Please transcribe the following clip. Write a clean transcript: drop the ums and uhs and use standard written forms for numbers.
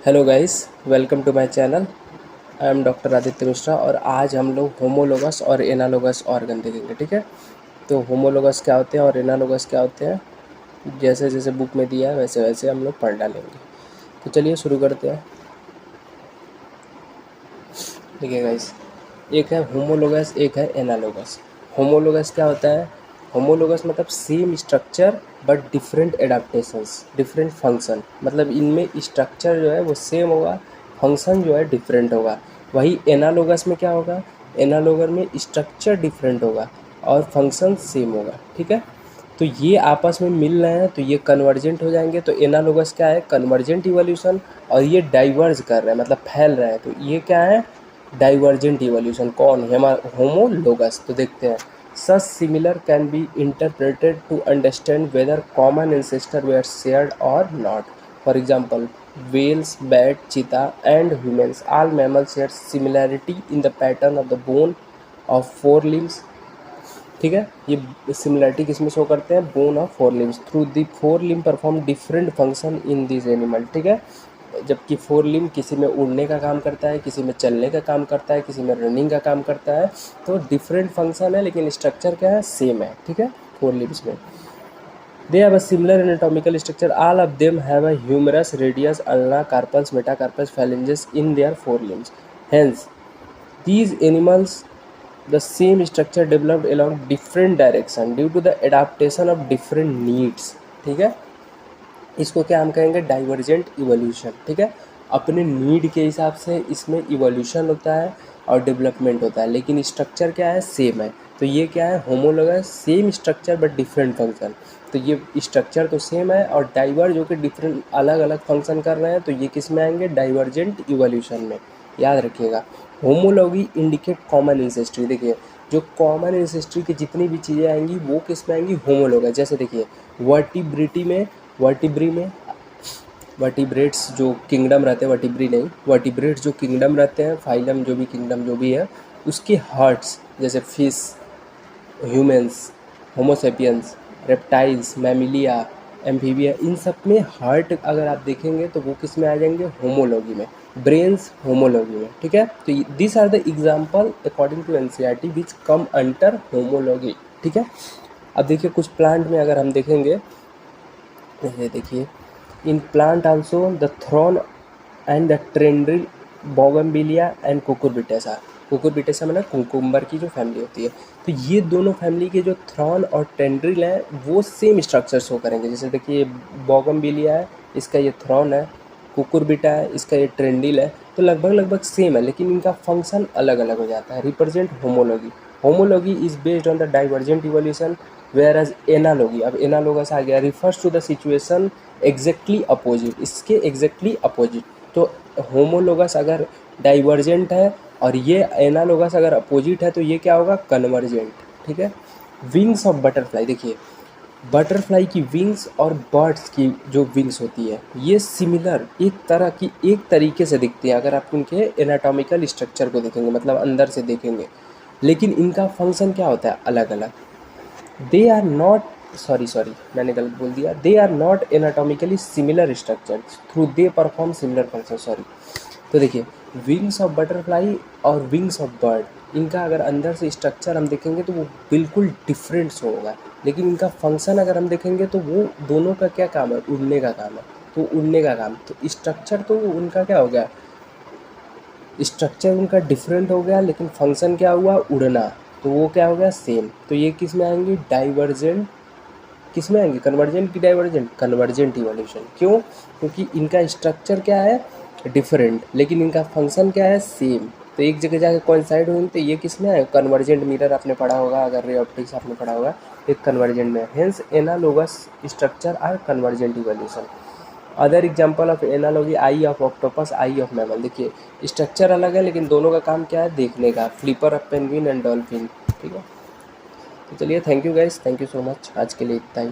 Hello guys, welcome to my channel. I am doctor Aditya Mishra और आज हम लोग होमोलोगस और एनालोगस ऑर्गन देखेंगे। ठीक है, तो होमोलोगस क्या होते हैं और एनालोगस क्या होते हैं, जैसे जैसे बुक में दिया है वैसे वैसे हम लोग पढ़ डालेंगे। तो चलिए शुरू करते हैं। देखिए गाइस, एक है होमोलोगस, एक है एनालोगस। होमोलोगस क्या होता है? होमोलोगस मतलब same structure but different adaptations, different function. मतलब इनमें स्ट्रक्चर जो है वो सेम होगा, फंक्शन जो है डिफरेंट होगा। वही एनालोगस में क्या होगा? एनालोगर में स्ट्रक्चर डिफरेंट होगा और फंक्शन सेम होगा। ठीक है, तो ये आपस में मिल रहे हैं तो ये कन्वर्जेंट हो जाएंगे। तो एनालोगस क्या है? Convergent evolution. और ये डाइवर्ज कर रहे हैं मतलब फैल रहे हैं, तो ये क्या है? Divergent evolution. कौन है? हमारा होमोलोगस। तो देखते हैं। Such similar can be interpreted to understand whether common ancestor were shared और not. For example, whales, bat, cheetah, and humans, all mammals share similarity in the pattern of the bone of four limbs। ठीक है, ये similarity किस में show करते हैं? Bone of four limbs. Through the four limb perform different function in this animal. ठीक है, जबकि फोर लिम्ब किसी में उड़ने का काम करता है, किसी में चलने का काम करता है, किसी में रनिंग का काम करता है। तो डिफरेंट फंक्शन है लेकिन स्ट्रक्चर क्या है? सेम है। ठीक है, फोर लिम्स में they have a similar anatomical structure. All of them have a humerus, radius, ulna, carpals, metacarpals, phalanges in their forelimbs. Hence, these animals the same structure developed along different direction due to the adaptation of different needs। ठीक है, इसको क्या हम कहेंगे? Divergent evolution. ठीक है, अपने need के हिसाब से इसमें इवोल्यूशन होता है और डेवलपमेंट होता है, लेकिन स्ट्रक्चर क्या है? सेम है। तो ये क्या है? Homologous, same structure but different function. तो ये स्ट्रक्चर तो सेम है और डाइवर जो कि डिफरेंट अलग अलग फंक्शन कर रहे हैं, तो ये किस में आएंगे? डाइवर्जेंट इवोल्यूशन में। याद रखिएगा, होमोलॉगी इंडिकेट कॉमन इंसेस्ट्री। देखिए, जो कॉमन इंसेस्ट्री की जितनी भी चीज़ें आएंगी वो किस में आएंगी? होमोलॉगस। जैसे देखिए, वर्टिब्रिटी में, वर्टिब्री में, वर्टिब्रेट्स जो किंगडम रहते हैं, वर्टिब्री नहीं, वर्टिब्रेट्स जो किंगडम रहते हैं, फाइलम जो भी किंगडम जो भी है, उसके हार्ट्स जैसे fish, humans, homo sapiens, reptiles, mammalia, amphibia, इन सब में हार्ट अगर आप देखेंगे तो वो किस में आ जाएंगे? होमोलॉगी में। ब्रेन्स होमोलॉगी में। ठीक है, तो this are the example according to NCERT which come under homology. ठीक है, अब देखिए कुछ प्लांट में अगर हम देखेंगे, ये देखिए, इन plant also the thorn and the tendril, bougainvillea and cucurbitaceae. Cucurbitaceae मतलब कुकुम्बर की जो फैमिली होती है। तो ये दोनों फैमिली के जो थ्रॉन और टेंड्रिल हैं वो सेम स्ट्रक्चर शो करेंगे। जैसे देखिए, बोगनविलिया है, इसका ये थ्रॉन है, कुकुरबिटा है, इसका ये ट्रेंडिल है। तो लगभग लगभग सेम है लेकिन इनका फंक्शन अलग अलग हो जाता है। Represent homology. Homology is based on the divergent evolution, where as analogy, अब एनालॉगस आ गया, refers to the situation exactly opposite, इसके एग्जैक्टली अपोजिट। तो होमोलोगस अगर डाइवर्जेंट है और ये एनालोगस अगर अपोजिट है तो ये क्या होगा? कन्वर्जेंट। ठीक है, विंग्स ऑफ बटरफ्लाई। देखिए, बटरफ्लाई की विंग्स और बर्ड्स की जो विंग्स होती है ये सिमिलर, एक तरह की, एक तरीके से दिखती है अगर आप उनके एनाटॉमिकल स्ट्रक्चर को देखेंगे, मतलब अंदर से देखेंगे, लेकिन इनका फंक्शन क्या होता है? अलग अलग। दे आर नॉट, सॉरी मैंने गलत बोल दिया, they are not anatomically similar structure through they perform similar function. Sorry, तो देखिए, विंग्स ऑफ बटरफ्लाई और विंग्स ऑफ बर्ड, इनका अगर अंदर से स्ट्रक्चर हम देखेंगे तो वो बिल्कुल डिफरेंट शो होगा, लेकिन इनका फंक्शन अगर हम देखेंगे तो वो दोनों का क्या काम है? उड़ने का काम है। तो उड़ने का काम, तो स्ट्रक्चर तो उनका क्या हो गया? स्ट्रक्चर उनका डिफरेंट हो गया लेकिन फंक्शन क्या हुआ? उड़ना। तो वो क्या हो गया? सेम। तो ये किस में आएंगे? डाइवर्जेंट। किस में आएंगे? कन्वर्जेंट की डाइवर्जेंट? Convergent evolution. क्यों? क्योंकि इनका स्ट्रक्चर क्या है? डिफरेंट, लेकिन इनका फंक्शन क्या है? सेम। तो एक जगह जाकर कोइंसाइड होंगे तो ये किस में है? कन्वर्जेंट। मिरर आपने पढ़ा होगा, अगर रे ऑप्टिक्स आपने पढ़ा होगा, एक कन्वर्जेंट में। Hence analogous structure are convergent evolution. Other example of analogy, eye of octopus, eye of mammal. देखिए, स्ट्रक्चर अलग है लेकिन दोनों का काम क्या है? देखने का। Flipper of penguin and dolphin. ठीक है, तो चलिए, thank you guys, thank you so much, आज के लिए इतना ही।